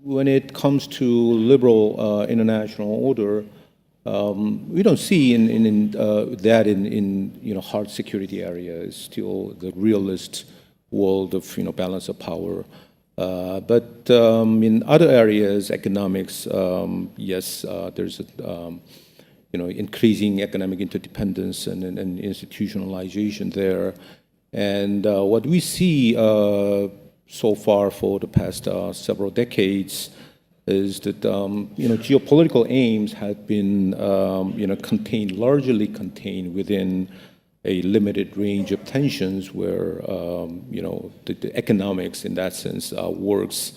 When it comes to liberal international order, we don't see that in hard security area. It's still the realist world of balance of power. But in other areas, economics, yes, there's increasing economic interdependence and institutionalization there. And what we see so far for the past several decades is that geopolitical aims have been largely contained within a limited range of tensions where the economics in that sense works.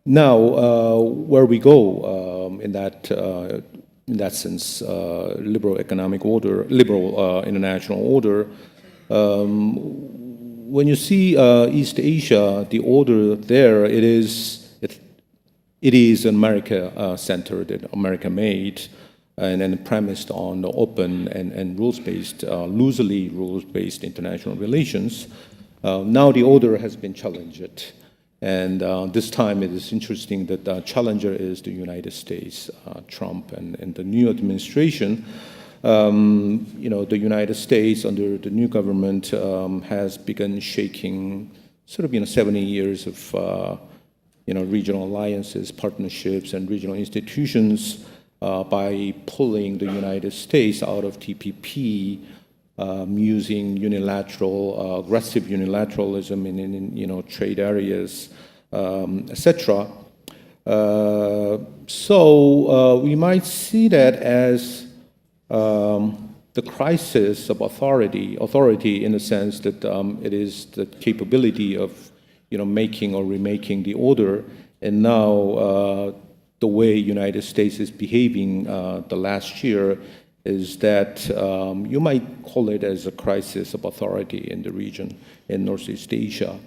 Now, where we go in that sense, liberal economic order, liberal international order. When you see East Asia, the order there, it is America-centered and America-made, and then premised on the open and rules-based, loosely rules-based international relations. Now the order has been challenged, and this time it is interesting that the challenger is the United States, Trump, and the new administration. The United States under the new government has begun shaking sort of 70 years of regional alliances, partnerships, and regional institutions by pulling the United States out of TPP, using aggressive unilateralism in trade areas, etc. So we might see that as the crisis of authority in the sense that it is the capability of making or remaking the order, and now the way United States is behaving the last year is that you might call it as a crisis of authority in the region in Northeast Asia,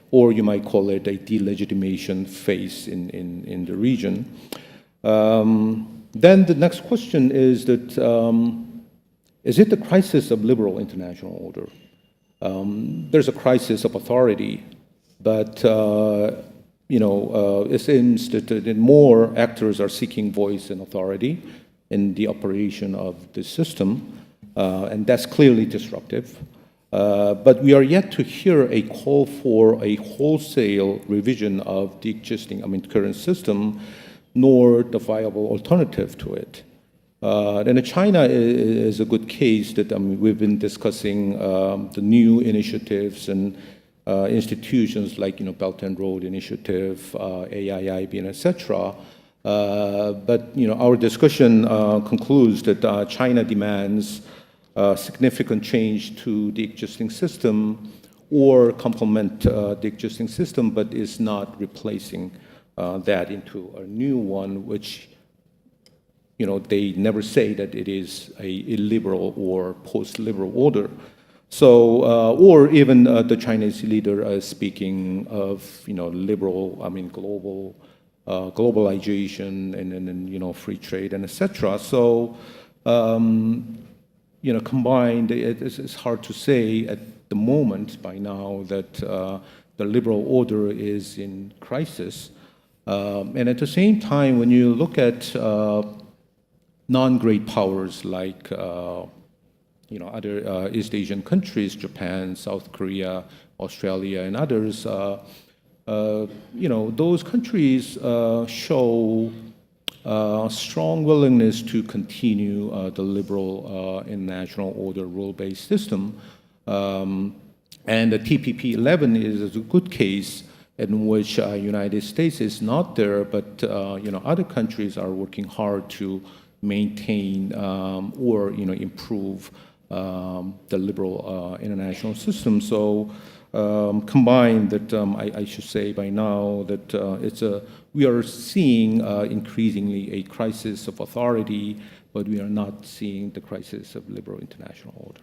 or you might call it a delegitimation phase in the region. Then the next question is that, is it the crisis of liberal international order? There's a crisis of authority, but it seems that more actors are seeking voice and authority in the operation of the system, and that's clearly disruptive. But we are yet to hear a call for a wholesale revision of the existing, current system, nor the viable alternative to it. And China is a good case that we've been discussing the new initiatives and institutions like Belt and Road Initiative, AIIB, etc. But our discussion concludes that China demands significant change to the existing system or complement the existing system, but is not replacing that into a new one, which they never say that it is a illiberal or post-liberal order. So, or even the Chinese leader is speaking of liberal, global globalization and free trade and etc. So, combined, it's hard to say at the moment by now that the liberal order is in crisis. And at the same time, when you look at non-great powers like other East Asian countries, Japan, South Korea, Australia, and others, those countries show strong willingness to continue the liberal international order rule-based system. And the TPP-11 is a good case in which United States is not there, but other countries are working hard to maintain or improve the liberal international system. So combined, that I should say by now that we are seeing increasingly a crisis of authority, but we are not seeing the crisis of liberal international order.